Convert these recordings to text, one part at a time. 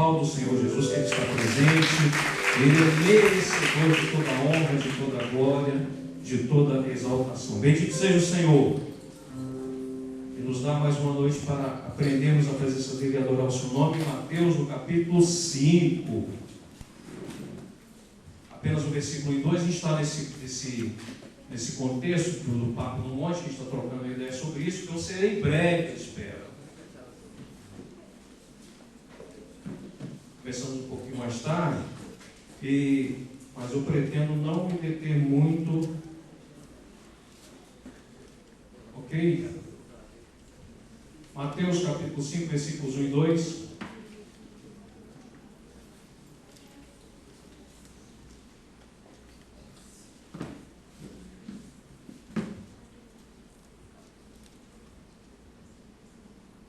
aplauda o Senhor Jesus, que Ele está presente. Ele é merecedor de toda a honra, de toda a glória, de toda a exaltação. Bendito seja o Senhor, que nos dá mais uma noite para aprendermos a presença dEle e adorar o seu nome. Mateus, no capítulo 5. Apenas o versículo 2, a gente está nesse contexto do Papo no Monte, que a gente está trocando ideia sobre isso, que eu serei breve, espero. Começamos um pouquinho mais tarde, mas eu pretendo não me deter muito. Ok? Mateus capítulo 5, versículos 1 e 2.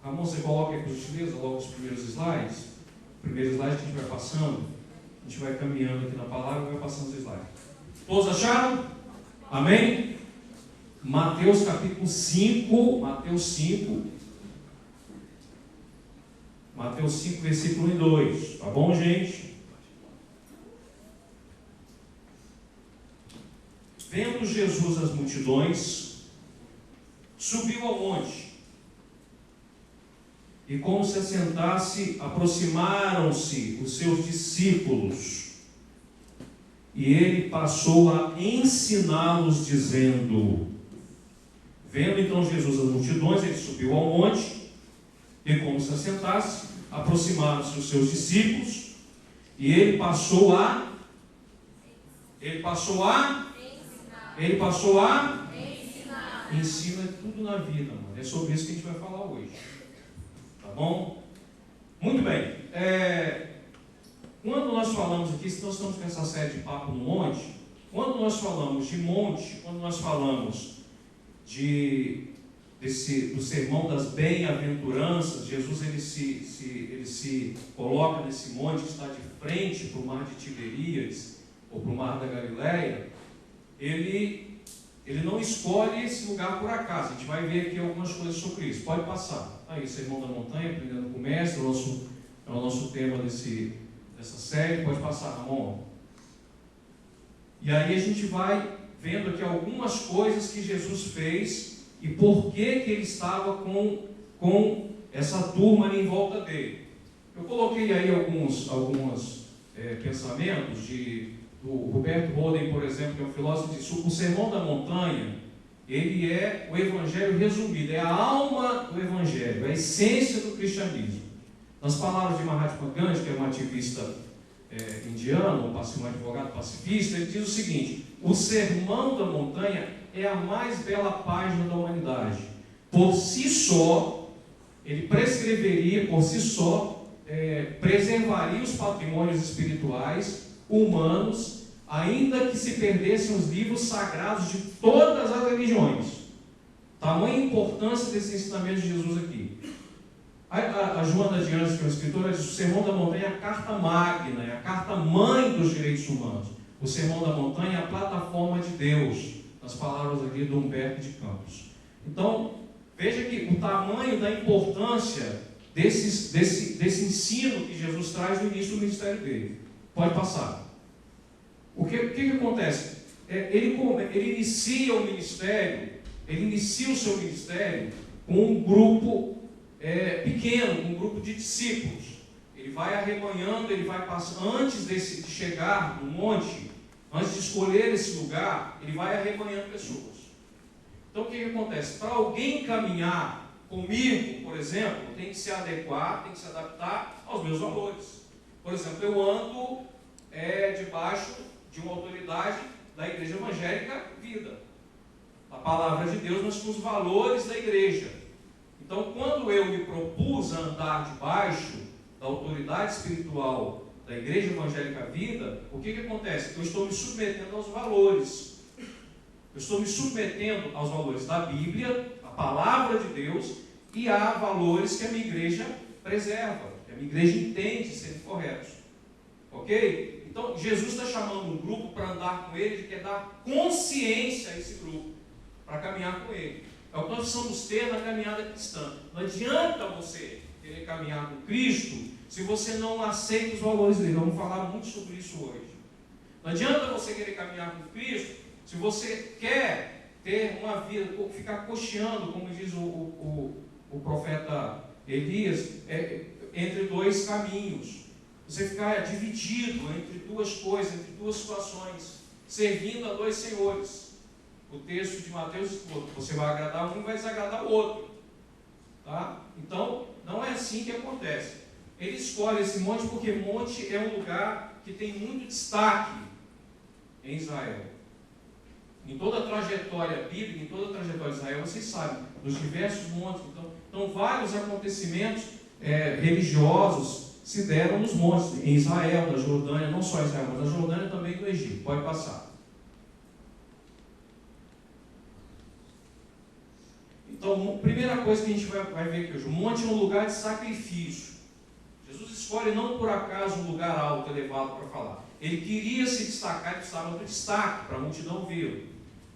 Ramon, você coloca aí por gentileza logo os primeiros slides. O primeiro slide que a gente vai passando, a gente vai caminhando aqui na palavra e vai passando os slides. Todos acharam? Amém? Mateus capítulo 5, Mateus 5, versículo 1 e 2. Tá bom, gente? Vendo Jesus as multidões, subiu ao monte. E como se assentasse, aproximaram-se os seus discípulos. E ele passou a ensiná-los, dizendo... Vendo então Jesus as multidões, ele subiu ao monte. E como se assentasse, aproximaram-se os seus discípulos. E ele passou a... Ensina tudo na vida, mano. É sobre isso que a gente vai falar hoje. Tá bom? Muito bem. Quando nós falamos aqui, se nós estamos com essa série de Papo no Monte, quando nós falamos de monte, quando nós falamos do sermão das bem-aventuranças, Jesus ele se coloca nesse monte que está de frente para o mar de Tiberíades, ou para o mar da Galileia. Ele não escolhe esse lugar por acaso. A gente vai ver aqui algumas coisas sobre isso. Pode passar. Aí, Sermão da Montanha, aprendendo com o mestre, é o nosso tema dessa série. Pode passar, Ramon. E aí a gente vai vendo aqui algumas coisas que Jesus fez e por que ele estava com essa turma ali em volta dele. Eu coloquei aí alguns pensamentos do Roberto Roden, por exemplo, que é um filósofo, disse: o Sermão da Montanha, ele é o Evangelho resumido, é a alma do Evangelho, é a essência do cristianismo. Nas palavras de Mahatma Gandhi, que é um ativista indiano, um advogado pacifista, ele diz o seguinte: o Sermão da Montanha é a mais bela página da humanidade. Por si só, ele prescreveria, preservaria os patrimônios espirituais humanos, ainda que se perdessem os livros sagrados de todas as religiões. Tamanha importância desse ensinamento de Jesus aqui. A Joana de Anjos, que é uma escritora, diz: o Sermão da Montanha é a carta magna, é a carta mãe dos direitos humanos. O Sermão da Montanha é a plataforma de Deus, nas palavras aqui do Humberto de Campos. Então, veja que o tamanho da importância desse ensino que Jesus traz no início do ministério dele. Pode passar. O que acontece? Ele inicia o ministério, ele inicia o seu ministério com um grupo pequeno, um grupo de discípulos. Ele vai arrebanhando, ele vai passando, antes de chegar no monte, antes de escolher esse lugar, ele vai arrebanhando pessoas. Então o que acontece? Para alguém caminhar comigo, por exemplo, tem que se adequar, tem que se adaptar aos meus valores. Por exemplo, eu ando debaixo de uma autoridade da Igreja Evangélica Vida. A palavra de Deus, mas com os valores da igreja. Então, quando eu me propus a andar debaixo da autoridade espiritual da Igreja Evangélica Vida, o que acontece? Eu estou me submetendo aos valores. Eu estou me submetendo aos valores da Bíblia, a palavra de Deus, e há valores que a minha igreja preserva, que a minha igreja entende serem corretos. Ok? Então, Jesus está chamando um grupo para andar com ele, ele quer dar consciência a esse grupo, para caminhar com ele. É o que nós precisamos ter na caminhada cristã. Não adianta você querer caminhar com Cristo se você não aceita os valores dele. Vamos falar muito sobre isso hoje. Não adianta você querer caminhar com Cristo se você quer ter uma vida, ficar cocheando, como diz o profeta Elias, entre dois caminhos. Você ficar dividido entre duas coisas, entre duas situações, servindo a dois senhores. O texto de Mateus diz: você vai agradar um e vai desagradar o outro. Tá? Então, não é assim que acontece. Ele escolhe esse monte porque monte é um lugar que tem muito destaque em Israel. Em toda a trajetória bíblica, em toda a trajetória de Israel, vocês sabem, nos diversos montes. Então vários acontecimentos religiosos se deram nos montes, em Israel, na Jordânia, não só Israel, mas na Jordânia também no Egito. Pode passar. Então, primeira coisa que a gente vai ver aqui hoje: o monte é um lugar de sacrifício. Jesus escolhe não por acaso um lugar alto, elevado para falar. Ele queria se destacar, ele precisava do destaque para a multidão vê-lo.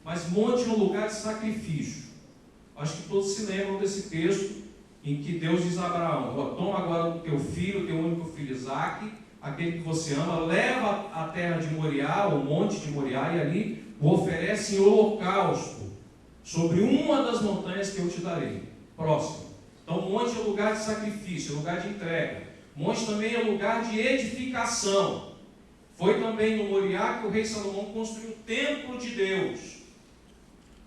Mas monte é um lugar de sacrifício. Acho que todos se lembram desse texto em que Deus diz a Abraão: toma agora o teu filho, teu único filho Isaque, aquele que você ama, leva à terra de Moriá, o monte de Moriá, e ali o oferece em holocausto sobre uma das montanhas que eu te darei. Próximo. Então, monte é lugar de sacrifício, é lugar de entrega. Monte também é lugar de edificação. Foi também no Moriá que o rei Salomão construiu o templo de Deus.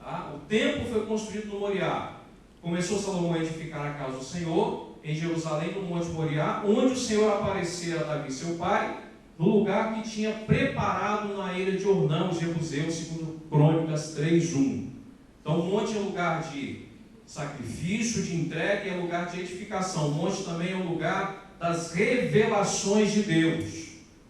Tá? O templo foi construído no Moriá. Começou Salomão a edificar a casa do Senhor em Jerusalém, no Monte Moriá, onde o Senhor aparecera a Davi, seu pai, no lugar que tinha preparado na ilha de Ornã, os jebuseus, segundo Crônicas 3:1. Então, o monte é lugar de sacrifício, de entrega, e é lugar de edificação. O monte também é um lugar das revelações de Deus.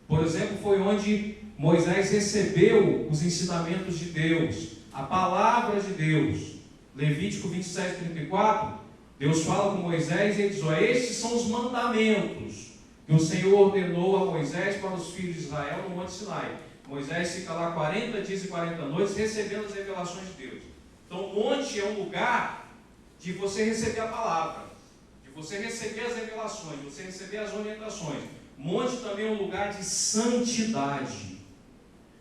Por exemplo, foi onde Moisés recebeu os ensinamentos de Deus, a palavra de Deus. Levítico 27:34, Deus fala com Moisés e ele diz: estes são os mandamentos que o Senhor ordenou a Moisés para os filhos de Israel no Monte Sinai. Moisés fica lá 40 dias e 40 noites recebendo as revelações de Deus. Então, o monte é um lugar de você receber a palavra, de você receber as revelações, de você receber as orientações. Monte também é um lugar de santidade.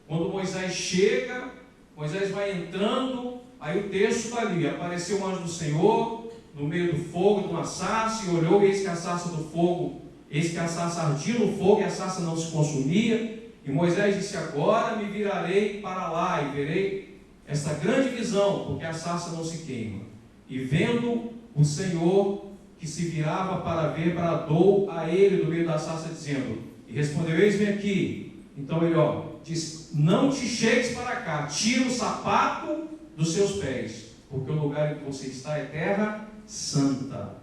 Quando Moisés chega, Moisés vai entrando, aí o texto está ali: apareceu o anjo do Senhor no meio do fogo de uma sarça, e olhou, e eis que a sarça do fogo, eis que a sarça ardia no fogo, e a sarça não se consumia. E Moisés disse: agora me virarei para lá, e verei esta grande visão, porque a sarça não se queima. E vendo o Senhor que se virava para ver, bradou a ele do meio da sarça, dizendo, e respondeu: eis-me aqui. Então ele diz: não te chegues para cá, tira o sapato dos seus pés, porque o lugar em que você está é terra santa.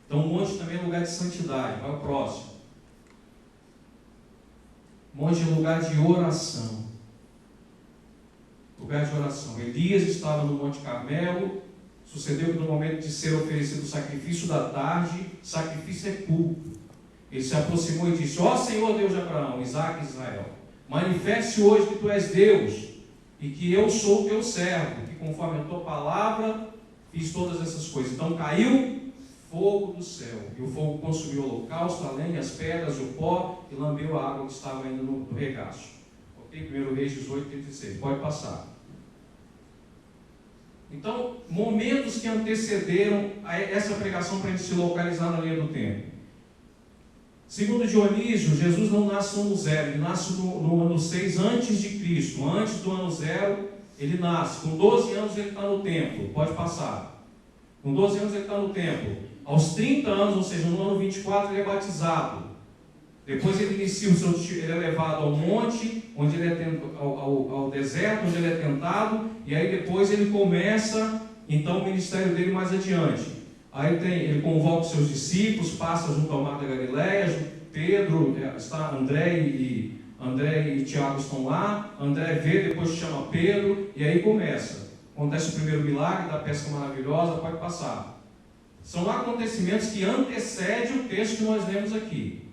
Então, o monte também é lugar de santidade. Vai ao próximo. Monte é lugar de oração. Lugar de oração. Elias estava no Monte Carmelo. Sucedeu que no momento de ser oferecido o sacrifício da tarde, sacrifício é culto. Ele se aproximou e disse: ó Senhor Deus de Abraão, Isaque e Israel, manifeste hoje que tu és Deus e que eu sou teu servo, que conforme a tua palavra fiz todas essas coisas. Então caiu fogo do céu, e o fogo consumiu o holocausto, a lenha, as pedras, o pó, e lambeu a água que estava ainda no regaço. Ok? 1 Reis 18:36. Pode passar. Então, momentos que antecederam essa pregação para a gente se localizar na linha do tempo. Segundo Dionísio, Jesus não nasce no ano 0, ele nasce no ano 6 antes de Cristo. Antes do ano 0, ele nasce. Com 12 anos ele está no templo. Pode passar. Com 12 anos ele está no templo. Aos 30 anos, ou seja, no ano 24, ele é batizado. Depois ele inicia ele é levado ao monte, onde ele é ao deserto, onde ele é tentado, e aí depois ele começa, então, o ministério dele mais adiante. Aí ele convoca os seus discípulos, passa junto ao mar da Galileia, Pedro, André e Tiago estão lá, André vê, depois chama Pedro, e aí começa. Acontece o primeiro milagre da pesca maravilhosa, pode passar. São acontecimentos que antecedem o texto que nós lemos aqui.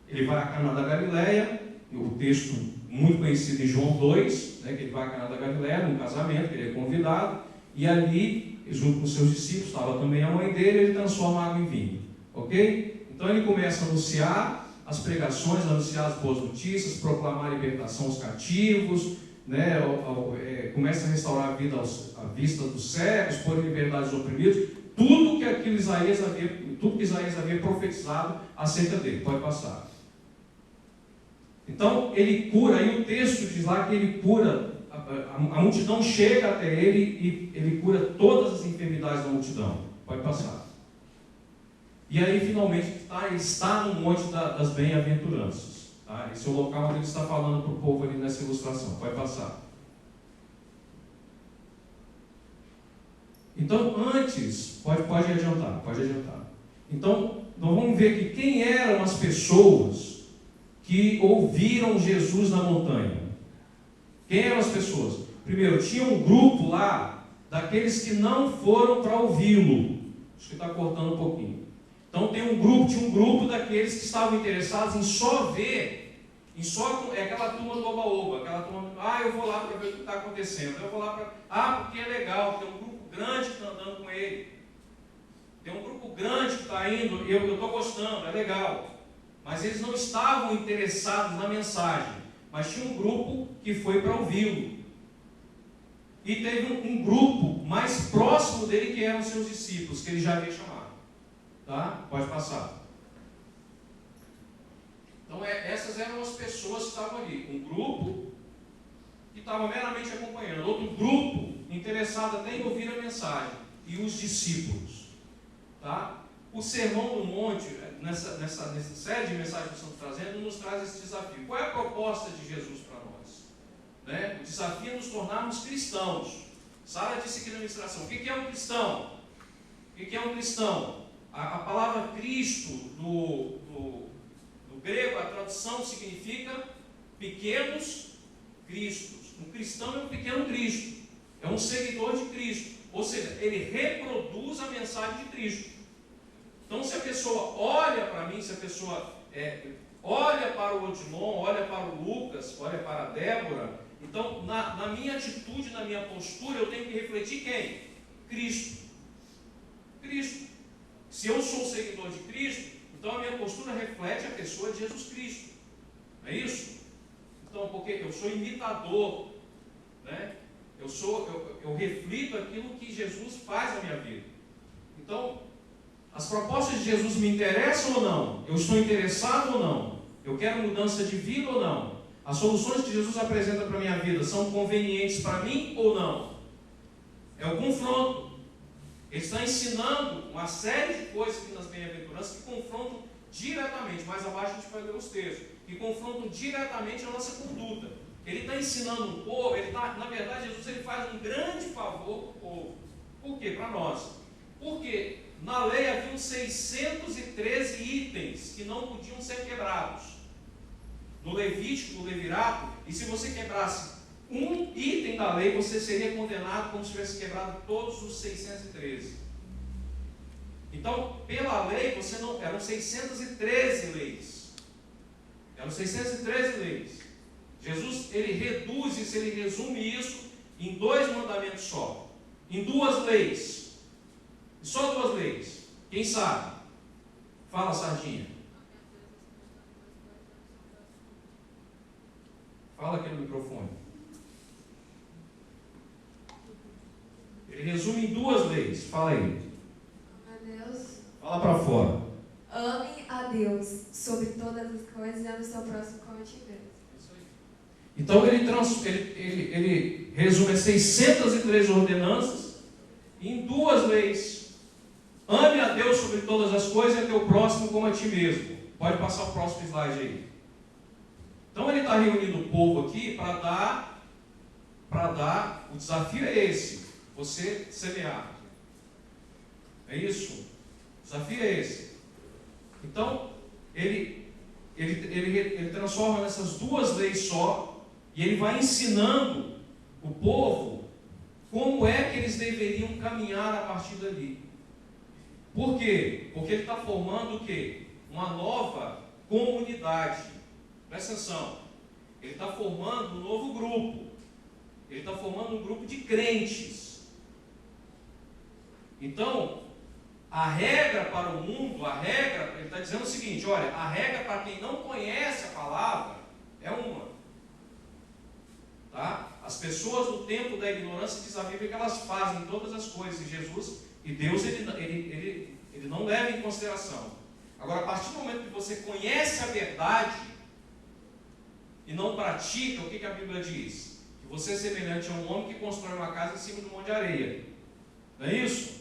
Ele vai a Caná da Galileia, o texto muito conhecido em João 2, que ele vai a Caná da Galileia, num casamento, que ele é convidado, e ali, junto com seus discípulos, estava também a mãe dele, ele transforma a água em vinho. Ok? Então ele começa a anunciar as pregações, anunciar as boas notícias, proclamar a libertação aos cativos, né? Começa a restaurar a vida à vista dos cegos, pôr em liberdade os oprimidos, tudo que Isaías havia profetizado acerca dele. Pode passar. Então ele cura, aí o texto diz lá que ele cura, a multidão chega até ele e ele cura todas as enfermidades da multidão. Pode passar. E aí finalmente ele está no Monte das Bem-aventuranças. Tá? Esse é o local onde ele está falando para o povo ali nessa ilustração. Pode passar. Então antes, pode adiantar. Então nós vamos ver aqui quem eram as pessoas que ouviram Jesus na montanha. Quem eram as pessoas? Primeiro, tinha um grupo lá daqueles que não foram para ouvi-lo. Acho que está cortando um pouquinho. Então tinha um grupo daqueles que estavam interessados em só ver, é aquela turma do oba-oba, aquela turma, eu vou lá para ver o que está acontecendo, eu vou lá para, porque é legal, tem um grupo grande que está andando com ele, tem um grupo grande que está indo, e eu estou gostando, é legal. Mas eles não estavam interessados na mensagem, mas tinha um grupo que foi para ouvi-lo. E teve um grupo mais próximo dele, que eram seus discípulos, que ele já havia chamado. Tá? Pode passar. Então essas eram as pessoas que estavam ali. Um grupo que estava meramente acompanhando, outro grupo interessado até em ouvir a mensagem, e os discípulos. Tá? O Sermão do Monte, nessa série de mensagens que estamos trazendo, nos traz esse desafio. Qual é a proposta de Jesus para nós? Né? O desafio é nos tornarmos cristãos. Sara disse aqui na ministração, o que é um cristão? O que é um cristão? A palavra Cristo, no grego, a tradução significa pequenos cristos. Um cristão é um pequeno Cristo, é um seguidor de Cristo, ou seja, ele reproduz a mensagem de Cristo. Então, se a pessoa olha para mim, se a pessoa olha para o Odilon, olha para o Lucas, olha para a Débora, então, na minha atitude, na minha postura, eu tenho que refletir quem? Cristo. Cristo. Se eu sou seguidor de Cristo, então a minha postura reflete a pessoa de Jesus Cristo. Não é isso? Então, porque eu sou imitador, né? Eu reflito aquilo que Jesus faz na minha vida. Então, as propostas de Jesus me interessam ou não? Eu estou interessado ou não? Eu quero mudança de vida ou não? As soluções que Jesus apresenta para a minha vida são convenientes para mim ou não? É o confronto. Ele está ensinando uma série de coisas aqui nas bem-aventuranças que confrontam diretamente, mais abaixo a gente vai ler os textos, que confrontam diretamente a nossa conduta. Ele está ensinando um povo, na verdade, Jesus ele faz um grande favor para o povo. Por quê? Para nós. Porque na lei haviam 613 itens que não podiam ser quebrados. No Levítico, no Levirato, e se você quebrasse um item da lei, você seria condenado como se tivesse quebrado todos os 613. Então, pela lei, eram 613 leis. Eram 613 leis. Jesus, ele reduz isso, ele resume isso em 2 mandamentos só. Em 2 leis. Só 2 leis. Quem sabe? Fala, Sardinha. Fala aqui no microfone. Ele resume em 2 leis. Fala aí. Ame a Deus. Fala para fora. Ame a Deus sobre todas as coisas e ame o seu próximo como a ti mesmo. Então ele resume as 613 ordenanças em 2 leis. Ame a Deus sobre todas as coisas e a teu próximo como a ti mesmo. Pode passar o próximo slide aí. Então ele está reunindo o povo aqui para dar, o desafio é esse, você semear. É isso? O desafio é esse. Então, ele transforma nessas 2 leis só, e ele vai ensinando o povo como é que eles deveriam caminhar a partir dali. Por quê? Porque ele está formando o quê? Uma nova comunidade. Presta atenção, ele está formando um novo grupo, ele está formando um grupo de crentes. Então, A regra para o mundo, ele está dizendo o seguinte, olha, a regra para quem não conhece a palavra é uma. Tá? As pessoas no tempo da ignorância, diz a Bíblia, que elas fazem todas as coisas em Jesus, e Deus ele não leva em consideração. Agora, a partir do momento que você conhece a verdade e não pratica, o que a Bíblia diz? Que você é semelhante a um homem que constrói uma casa em cima de um monte de areia. Não é isso?